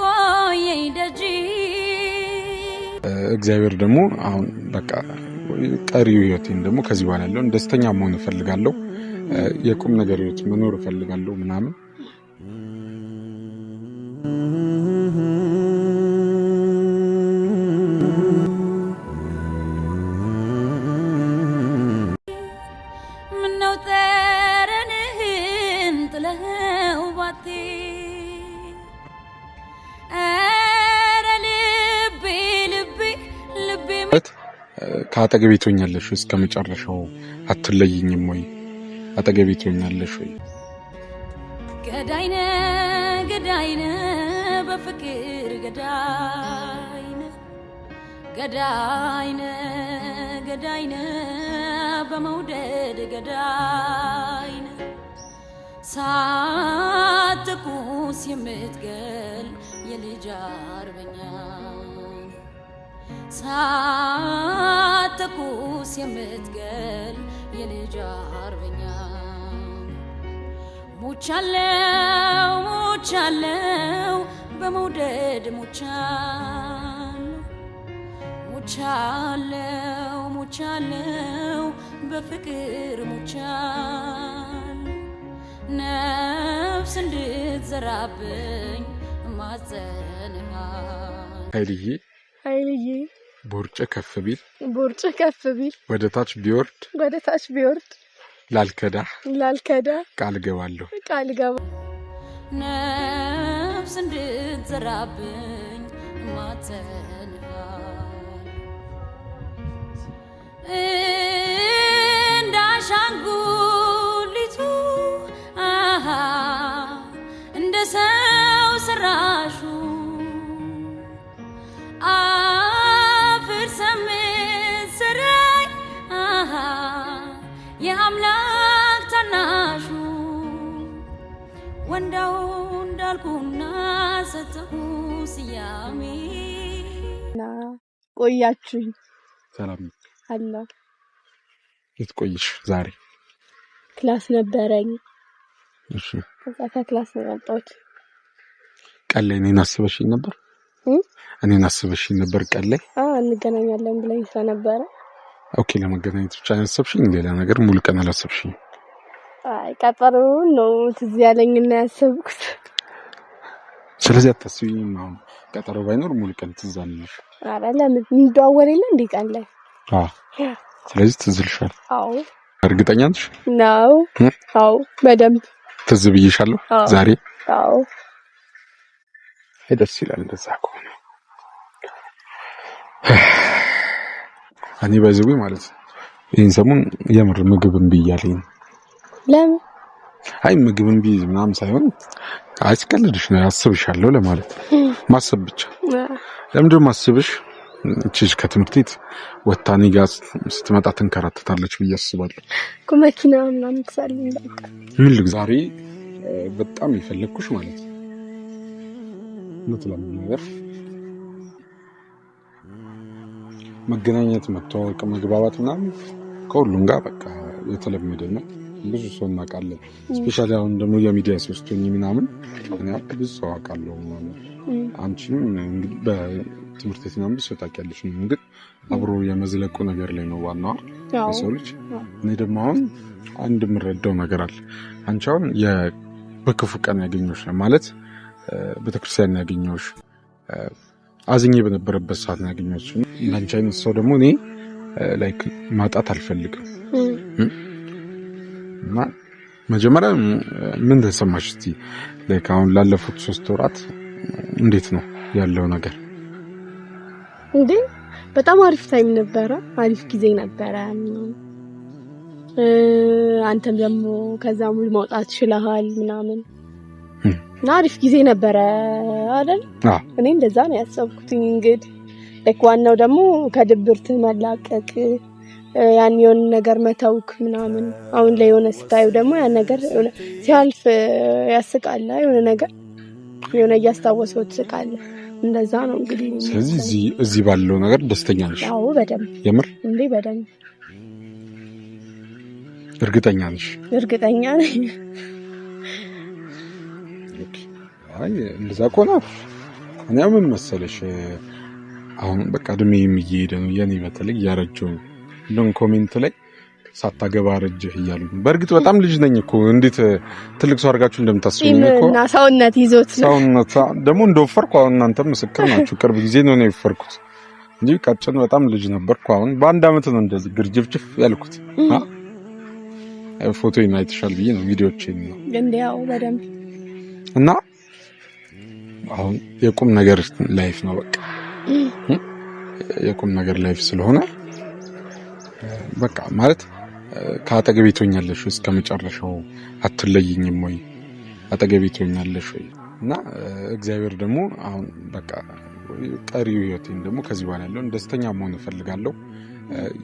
ያቆየኝ ደጅ እግዚአብሔር ደግሞ አሁን በቃ ቀሪው ህይወቴን ደግሞ ከዚህ በኋላ ያለውን ደስተኛ መሆን እፈልጋለሁ የቁም ነገር ህይወት መኖር እፈልጋለሁ ምናምን ምነው ጠረንህን ጥለኸው ባቴ ከአጠገቤ ትሆኛለሽ እስከ መጨረሻው አትለይኝም ወይ አጠገቤ ትሆኛለሽ ወይ ገዳይነ በፍቅር ገዳይነ በመውደድ ገዳይነ ሳትኩስ የምትገል የልጅ አርበኛ ሳትኩስ የምትገል የልጅ አርበኛ ሙቻለው በመውደድ ሙቻለው በፍቅር ሙቻለው ነፍስ እንድትዘራብኝ ማጸንሃ ኃይልዬ ቦርጭ ከፍ ቢል ወደ ታች ቢወርድ ላልከዳ ቃል ገባለሁ ነፍስ እንድትዘራብኝ ማጸንሃ እንዳሻንጉሊቱ እንደ ሰው ሰራሹ የአምላክ ታናሹ ወንዳው እንዳልኩና ሰጥሁ ስያሜ ቆያችሁ ሰላም አላ ልትቆይሽ ዛሬ ክላስ ነበረኝ እሺ ከክላስ መጣሁት ቀን ላይ እኔን አስበሽኝ ነበር ቀን ላይ እንገናኛለን ብለኝ ስለነበረ ኦኬ ለመገናኘት ብቻ ያሰብሽኝ ሌላ ነገር ሙሉ ቀን አላሰብሽኝ አይ ቀጠሮ ነው ትዝ ያለኝና ያሰብኩት ስለዚህ አታስቢኝ ነው ቀጠሮ ባይኖር ሙሉ ቀን ትዝ አለሽ አረ ለምን እንደዋወለኝ እንዴ ቀን ላይ ስለዚህ ትዝልሻል አዎ እርግጠኛ ነሽ ነው አዎ በደንብ ትዝ ብዬሻለሁ ዛሬ አዎ ደስ ይላል እንደዛ ከሆነ እኔ ባይዘው ማለት ይሄን ሰሞን የምር ምግብ እምቢ እያለኝ ለምን አይ ምግብ እምቢ ምናምን ሳይሆን አስቀልድሽ ነው ያስብሻለሁ ለማለት ማሰብ ብቻ ለምንድነው ማስብሽ እቺ ከትምህርት ቤት ወጣኔ ጋር ስትመጣ ተንከራተታለች ብዬ አስባለሁ ኮመኪና ምናምን ትሳልኝ በቃ ምን ዛሬ በጣም ይፈልኩሽ ማለት ነው ነገር መገናኘት መተዋወቅ መግባባት ምናምን ከሁሉም ጋር በቃ የተለመደ ነው ብዙ ሰው እናውቃለን ስፔሻሊ አሁን ደግሞ የሚዲያ ሶስቱኝ ምናምን እኔ ብዙ ሰው አውቃለሁ ምናምን አንቺም እንግዲህ በትምህርት ቤት ምናምን ብዙ ታውቂያለሽ እንግዲህ አብሮ የመዝለቁ ነገር ላይ ነው ዋናው የሰው ልጅ እኔ ደግሞ አሁን አንድ የምረዳው ነገር አለ አንቺ አሁን በክፉ ቀን ያገኘሽ ማለት በተክርስቲያን ያገኘሽ አዝኜ በነበረበት ሰዓት ነው ያገኘሽ አንቺ አይነት ሰው ደግሞ እኔ ላይክ ማጣት አልፈልግም እና መጀመሪያ ምን ተሰማሽ እስቲ ላይክ አሁን ላለፉት 3 ወራት እንዴት ነው ያለው ነገር እንዴ በጣም አሪፍ ታይም ነበረ አሪፍ ጊዜ ነበረ አንተም ደግሞ ከዛ ሙሉ ማውጣት ይችላል ምናምን አሪፍ ጊዜ ነበረ አይደል እኔ እንደዛ ነው ያሰብኩት እንግዲህ ለኳናው ደግሞ ከድብርት መላቀቅ ያን የሆነ ነገር መተውክ ምናምን አሁን ላይ የሆነ ስታዩ ደግሞ ያን ነገር ሲያልፍ ያስቃል የሆነ ነገር የሆነ ያስታወሰው ትስቃለ እንደዛ ነው እንግዲህ ስለዚህ እዚህ ባለው ነገር ደስተኛ ነሽ አዎ በደንብ የምር እንዴ በደንብ እርግጠኛ ነሽ እርግጠኛ ነኝ አይ እንደዛ ቆና እኔ ምን መሰለሽ አሁን በቃ እድሜም እየሄደ ነው የኔ በተለይ ያረጀው እንደን ኮሜንት ላይ ሳታገባ አረጀህ እያሉ በእርግጥ በጣም ልጅ ነኝ እኮ እንዴት ትልቅ ሰው አድርጋችሁ እንደምታስቡኝ እኮ እና ሰውነት ይዞት ነው ሰውነት ደግሞ እንደወፈርኩ አሁን እናንተ ምስክር ናችሁ ቅርብ ጊዜ ነው የወፈርኩት እንጂ ቀጭን በጣም ልጅ ነበርኩ አሁን በአንድ አመት ነው እንደዚህ ግርጅፍጭፍ ያልኩት ፎቶዬን አይተሻል ብዬ ነው ቪዲዮዎቼን ነው እንዴው በደንብ እና አሁን የቁም ነገር ላይፍ ነው በቃ የቁም ነገር ላይፍ ስለሆነ በቃ ማለት ከአጠገቤ ትሆኛለሽ እስከ መጨረሻው አትለይኝም ወይ አጠገቤ ትሆኛለሽ ወይ እና እግዚአብሔር ደግሞ አሁን በቃ ቀሪው ህይወቴን ደግሞ ከዚህ በኋላ ያለውን ደስተኛ መሆን እፈልጋለሁ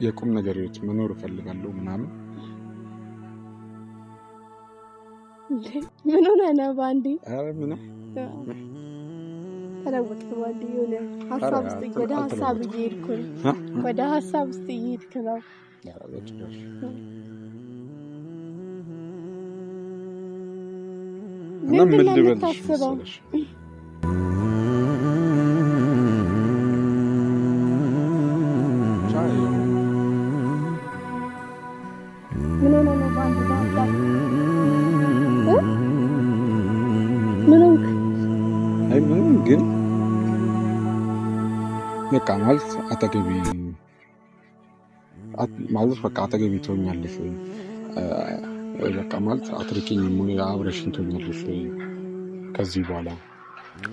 የቁም ነገር ህይወት መኖር እፈልጋለሁ ምናምን ምን ሆነ ነው ባንዲ አረ ምንም ተለወጥ ባንዲ የሆነ ሐሳብ ውስጥ ወደ ሐሳብ እየሄድኩ ነው ወደ ሐሳብ ውስጥ እየሄድኩ ነው ምን ልበልሽ መሰለሽ ግን በቃ ማለት አጠገቤ ማለት በቃ አጠገቤ ትሆኛለሽ ወይ በቃ ማለት አትርቂኝም ወይ አብረሽኝ ትሆኛለሽ ወይ ከዚህ በኋላ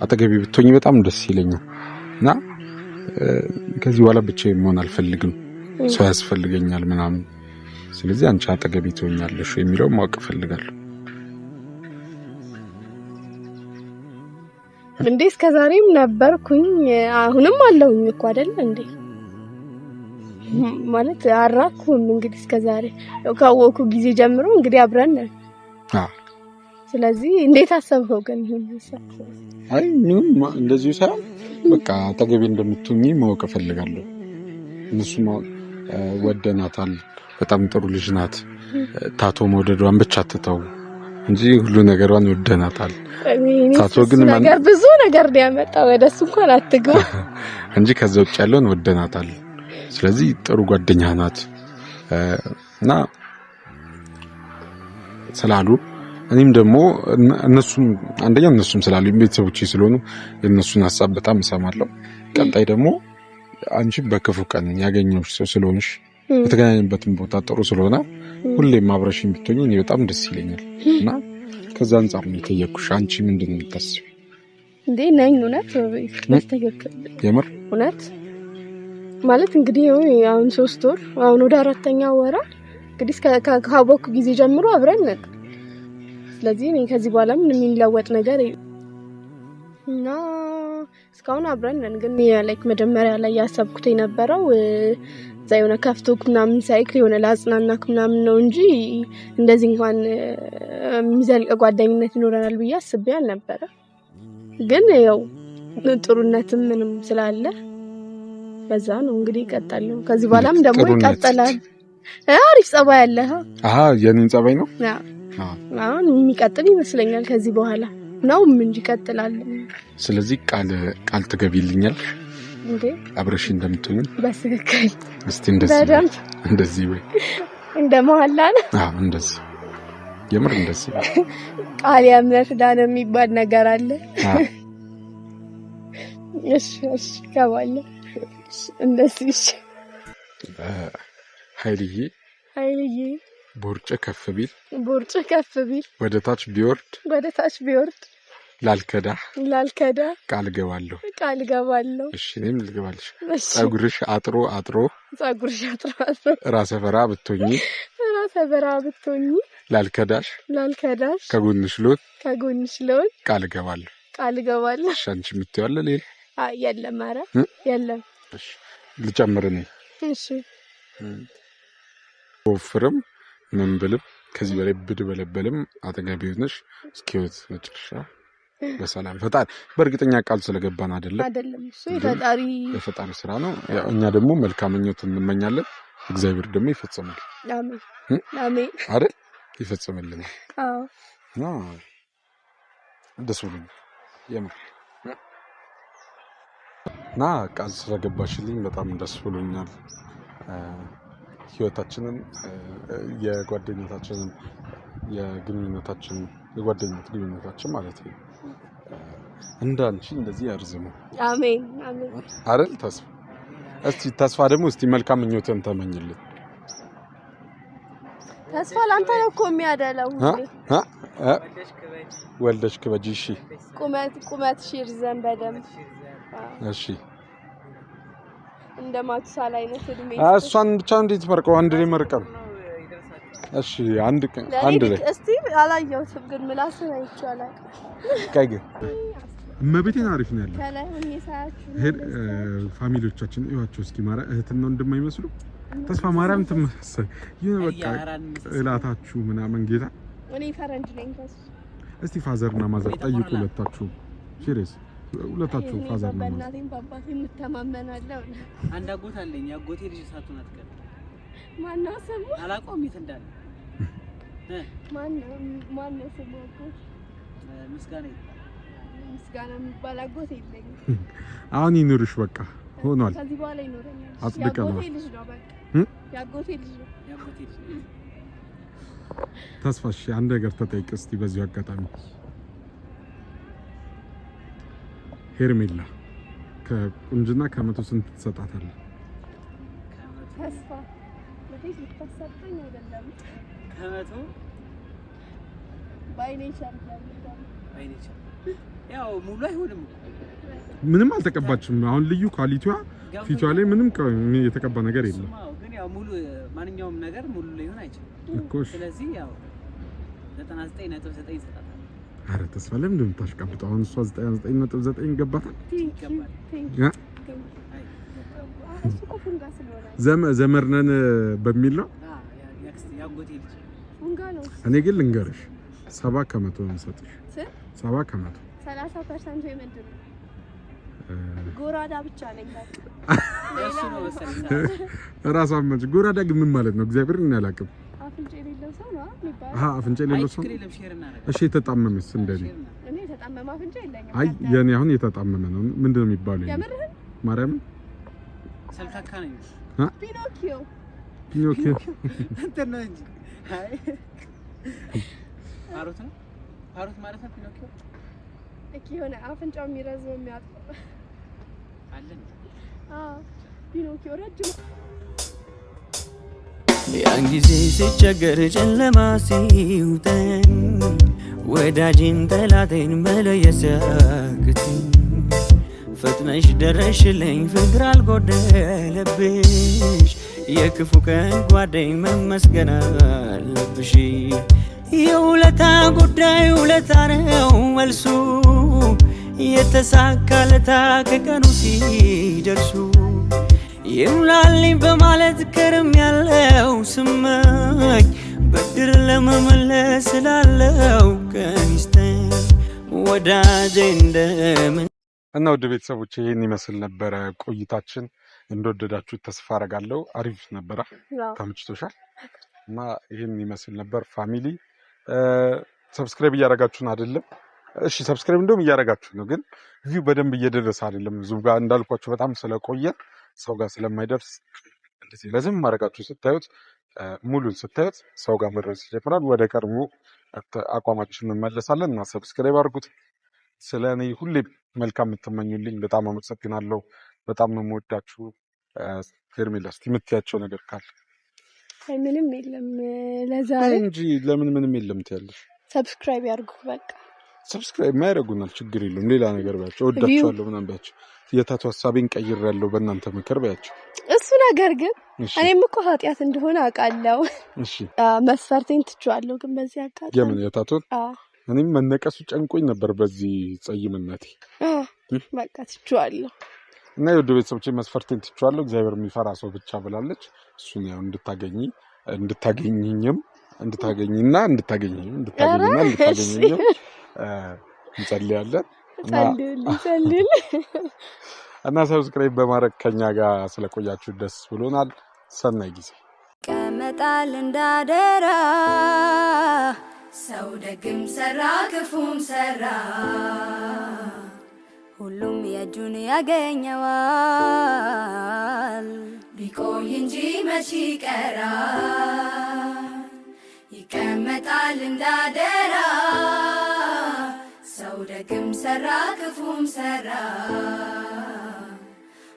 አጠገቤ ብትሆኝ በጣም ደስ ይለኛል እና ከዚህ በኋላ ብቻዬን መሆን አልፈልግም ሰው ያስፈልገኛል ምናምን ስለዚህ አንቺ አጠገቤ ትሆኛለሽ የሚለው ማወቅ እፈልጋለሁ እንዴ እስከዛሬም ነበርኩኝ አሁንም አለሁኝ እኮ አይደል እንዴ ማለት አራኩም እንግዲህ እስከዛሬ ካወኩ ጊዜ ጀምሮ እንግዲህ አብረን ነን ስለዚህ እንዴት አሰብከው ግን አይ ምንም እንደዚህ ሳይሆን በቃ አጠገቤ እንደምትሆኚ ማወቅ እፈልጋለሁ እነሱም ወደናታል በጣም ጥሩ ልጅ ናት ታቶ መውደዷን ብቻ አትተው እንጂ ሁሉ ነገሯን ወደናታል ታቶ ግን ነገር ብዙ ነገር ያመጣው ወደሱ እንኳን አትገው እንጂ ከዛ ውጭ ያለውን ወደናታል ስለዚህ ጥሩ ጓደኛ ናት እና ስላሉ እኔም ደግሞ እነሱም አንደኛ እነሱም ስላሉ ቤተሰቦቼ ስለሆኑ የነሱን ሐሳብ በጣም እሰማለሁ ቀጣይ ደግሞ አንቺ በክፉ ቀን ያገኘሁሽ ሰው ስለሆንሽ የተገናኘንበትን ቦታ ጥሩ ስለሆነ ሁሌም አብረሽኝ ብትሆኚ እኔ በጣም ደስ ይለኛል እና ከዛ አንፃር ነው የጠየኩሽ አንቺ ምንድነው የምታስቢው እንዴ ነኝ እውነት በስተክክል የምር እውነት ማለት እንግዲህ አሁን 3 ወር አሁን ወደ 4ኛው ወራ እንግዲህ ካወኩ ጊዜ ጀምሮ አብረን ነን ስለዚህ እኔ ከዚህ በኋላ ምንም የሚለወጥ ነገር እና እስካሁን አብረን ነን ግን ላይክ መጀመሪያ ላይ ያሰብኩት የነበረው ዛይሆነ ከፍቶክ ምናምን ሳይክል የሆነ ላጽናናክ ምናምን ነው እንጂ እንደዚህ እንኳን የሚዘልቅ ጓደኝነት ይኖረናል ብዬ አስቤ አልነበረ ግን ያው ጥሩነትም ምንም ስላለ በዛ ነው እንግዲህ ይቀጥላል ከዚህ በኋላም ደግሞ ይቀጥላል አሪፍ ጸባይ አለ የኔን ጸባይ ነው አሁን የሚቀጥል ይመስለኛል ከዚህ በኋላ ነው ምን ይቀጥላል ስለዚህ ቃል ትገቢልኛል እንዴ አብረሽ እንደምትሆኝ በስክክል እስቲ እንደዚህ ወይ እንደማላ ነው እንደዚህ የምር እንደዚህ ቃል ያምነት ዳነ የሚባል ነገር አለ እሺ ከባለ እንደዚህ ኃይልዬ ቦርጭ ከፍ ቢል ወደ ታች ቢወርድ ላልከዳ ቃል ገባለሁ እሺ እኔም ልገባልሽ ጸጉርሽ አጥሮ ራሰ በራ ብትሆኚ ላልከዳሽ ከጎንሽ ሎት ቃል ገባለሁ እሺ አንቺ የምትይዋለ ሌላ የለም ኧረ የለም እሺ ልጨምር ነኝ እሺ ወፍርም ምን ብልም ከዚህ በላይ ብድበለበልም አጠገቤ ሆነሽ እስኪወት መጨረሻ በሰላም ፈጣሪ በእርግጠኛ ቃል ስለገባን አይደለም እሱ የፈጣሪ ስራ ነው እኛ ደግሞ መልካም ምኞት እንመኛለን እግዚአብሔር ደግሞ ይፈጽማል አሜን አይደል ይፈጽምልናል አዎ ደስ ብሎኝ የምር እና ቃል ስለገባሽልኝ በጣም ደስ ብሎኛል። ህይወታችንን የጓደኝነታችንን የጓደኝነት ግንኙነታችን ማለት ነው እንዳንቺ እንደዚህ ያርዝሙ። አሜን አሜን አይደል? ተስፋ ደግሞ እስቲ መልካም ምኞትን ተመኝልኝ። ተስፋ ላንተ ነው እኮ የሚያደለው ወልደሽ ክበጂ። እሺ ቁመት ይርዘም በደንብ። እሺ እንደ ማቱሳላ አይነት እድሜ እሷን ብቻ እንዴት መርቀው አንድ ላይ መርቀም። እሺ አንድ ላይ እስቲ አላየሁትም ግን ምላስ ነው ይቻላል። ካይገ እመቤቴን አሪፍ ነው ያለው። ከላይ ሆኜ ሳያችሁ ፋሚሊዎቻችን እዩዋቸው እስኪ ማርያም እህትና እንደማይመስሉ ተስፋ ማርያም ተመሰለ በቃ እላታችሁ ምናምን ጌታ እኔ ፈረንጅ ነኝ። እስቲ ፋዘርና ማዘር ጠይቁ ሁለታችሁ ሲሪየስ ሁለታችሁ ፋዘርና ማዘር በእናቴም በአባቴም የምተማመናለሁ። አንድ አጎት አለኝ። አጎቴ ልጅ ሳቱን አትቀር ማነው ስሙ? አላውቀውም የት እንዳለ ማነው ስሙ? አጎት ምስጋና የሚባል አጎት የለኝም። አሁን ይኑርሽ በቃ ሆኗል። ከዚህ በኋላ ይኖረኛል። አጽድቀናል። ያጎቴ ልጅ ነው በቃ ያጎቴ ልጅ ነው። ተስፋሽ አንድ ነገር ተጠይቅ እስቲ በዚህ አጋጣሚ ሄርሜላ ከቁንጅና ከመቶ ስንት ትሰጣታለህ? ተስፋ ለዚህ ልታሰጠኝ አይደለም ከመቶ ባይኔቸር ያው ሙሉ አይሆንም። ምንም አልተቀባችም። አሁን ልዩ ኳሊቲዋ ፊቷ ላይ ምንም የተቀባ ነገር የለም። ግን ያው ሙሉ ማንኛውም ነገር ሙሉ ሊሆን አይችልም እኮ። ስለዚህ ያው 99.9 ይሰጣታል። አረ ተስፋ ለምን እንደምታሽቀብጠው? አሁን እሷ 99.9 ገባታል። ዘመርነን በሚል ነው ያጎቴ ልጅ ፉንጋ ነው። እኔ ግን ልንገርሽ 70 ከመቶ ነው የምሰጥሽ። 70 ከመቶ 30% የምንድን ነው? ጎራዳ ብቻ ነኝ እሱ ነው መሰለኝ። ራሷን መች ጎራዳ ግን ምን ማለት ነው? እግዚአብሔር እኔ አላውቅም። አፍንጫ የሌለው ሰው ነው የሚባለው። አፍንጫ የሌለው ሰው። እሺ የተጣመመስ እንደኔ? እኔ የተጣመመ አፍንጫ የለኝም። አይ የኔ አሁን የተጣመመ ነው። ምንድነው የሚባለው? የምርህን? ማርያም ሰልካካ ነኝ። ፒኖኪዮ እንትን ነው እንጂ አይ ፓሮት ማለት ነው ፒኖኪዮ። እኪ የሆነ አፍንጫው የሚረዝመው የሚያጥፈው አለን። ፒኖኪዮ ረጅም ያን ጊዜ ሲቸገር ጨለማ ሲውጠን ወዳጅን ጠላቴን መለየት ሲያቅተኝ ፈጥነሽ ደረሽልኝ ፍቅር አልጎደለብሽ የክፉ ቀን ጓደኝ መመስገን አለብሽ። የውለታ ጉዳይ ውለታ ነው መልሱ የተሳካለታ ከቀኑ ሲደርሱ ይሙላልኝ በማለት ከርም ያለው ስመኝ በድር ለመመለስ ስላለው ቀንስተኝ ወዳጄ እንደምን እና ወደ ቤተሰቦች ይሄን ይመስል ነበረ ቆይታችን። እንደወደዳችሁ ተስፋ አደርጋለሁ። አሪፍ ነበረ። ተመችቶሻል? እና ይሄን ይመስል ነበር ፋሚሊ። ሰብስክራይብ እያደረጋችሁን አይደለም? እሺ ሰብስክራይብ እንደውም እያደረጋችሁ ነው፣ ግን ቪው በደንብ እየደረሰ አይደለም። ዙም ጋር እንዳልኳችሁ በጣም ስለቆየ ሰው ጋር ስለማይደርስ እንደዚህ ለዝም ማድረጋችሁ ስታዩት ሙሉን ስታዩት ሰው ጋር መድረስ ይጀምራል። ወደ ቀድሞ አቋማችን እንመለሳለን እና ሰብስክራይብ አድርጉት። ስለኔ ሁሌ መልካም የምትመኙልኝ በጣም አመሰግናለሁ። በጣም ነው የምወዳችሁ። ሄርሜላ እስቲ የምትያቸው ነገር ካለ? ምንም የለም ለዛሬ እንጂ ለምን ምንም የለም ትያለሽ? ሰብስክራይብ ያድርጉ በቃ። ሰብስክራይብ ማያደርጉናል ችግር የለውም። ሌላ ነገር ባያቸው እወዳችኋለሁ ምናምን ባያቸው የታቱ ሀሳቤን ቀይሬያለሁ በእናንተ ምክር ባያቸው። እሱ ነገር ግን እኔም እኮ ኃጢአት እንደሆነ አውቃለሁ። እሺ መስፈርቴን ትቼዋለሁ። ግን በዚህ አጋጣሚ የምን የታቱን እኔም መነቀሱ ጨንቆኝ ነበር በዚህ ጸይምነቴ። በቃ ትቼዋለሁ እና የወደ ቤተሰቦቼ መስፈርቴን ትቼዋለሁ። እግዚአብሔር የሚፈራ ሰው ብቻ ብላለች። እሱን ያው እንድታገኝኝም እንጸልያለን እና ሰብስክራይብ በማድረግ ከኛ ጋር ስለቆያችሁ ደስ ብሎናል። ሰናይ ጊዜ። ቀመጣል እንዳደራ ሰው ደግም ሰራ ክፉም ሰራ ሁሉም የእጁን ያገኘዋል ቢቆይ እንጂ መች ይቀራል ይቀመጣል እንዳደራ ሰው ደግም ሰራ ክፉም ሰራ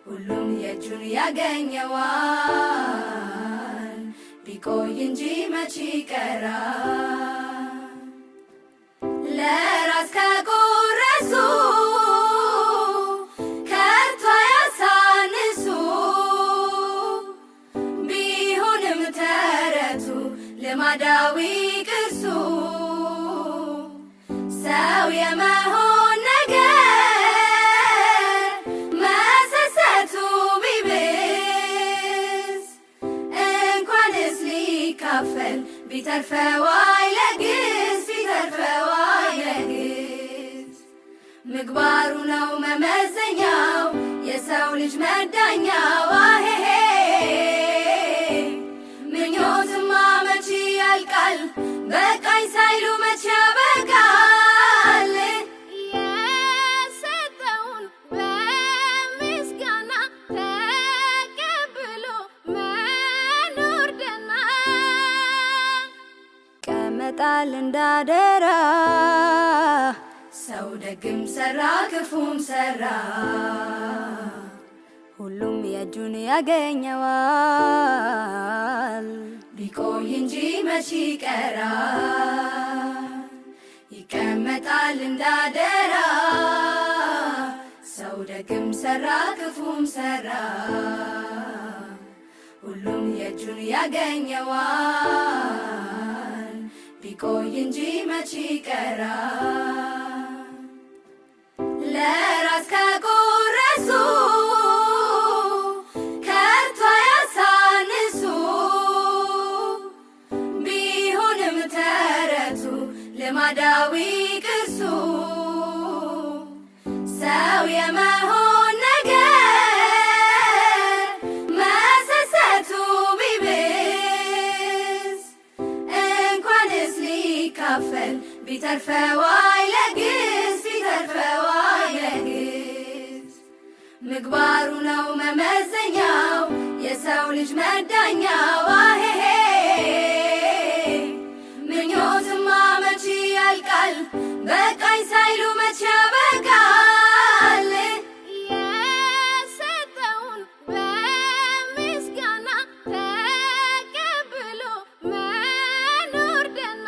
ሁሉም የእጁን ያገኘዋል ቢቆይ እንጂ መች ይቀራል ለራስ ከጎረሱ ከቶ ያሳንሱ ቢሆንም ተረቱ ልማዳዊ ቅርሱ ሰው የመሆን ነገር መሰሰቱ ቢብስ እንኳንስ ሊካፈል ቢተርፈው አይለግስ ቢተርፈው አይለግስ ምግባሩ ነው መመዘኛው የሰው ልጅ መዳኛው አሄሄ ምኞትማ መች ያልቃል በቃኝ ሳይሉ መች ያበቃል የሰጠውን በምስጋና ተቀብሎ መኖር ደና ይቀመጣል እንዳደራ ሰው ደግም ሰራ ክፉም ሰራ ሁሉም የእጁን ያገኘዋል ቢቆይ እንጂ መች ይቀራል ይቀመጣል እንዳደራ ሰው ደግም ሰራ ክፉም ሰራ ሁሉም የእጁን ያገኘዋል ቢቆይ እንጂ መች ይቀራል ለራስ ከጎረሱ ከቶ ያሳንሱ ቢሆንም ተረቱ ልማዳዊ ቅርሱ ሰው የመሆን ነገር መሰሰቱ ቢብስ እንኳንስ ሊካፈል ቢተርፈው አይለግስ ቢተርፈው አይለግስ ምግባሩ ነው መመዘኛው የሰው ልጅ መዳኛው አሄሄ ምኞትማ መች ያልቃል በቃኝ ሳይሉ መች ያበቃል የሰጠውን በምስጋና ተቀብሎ መኖር ደና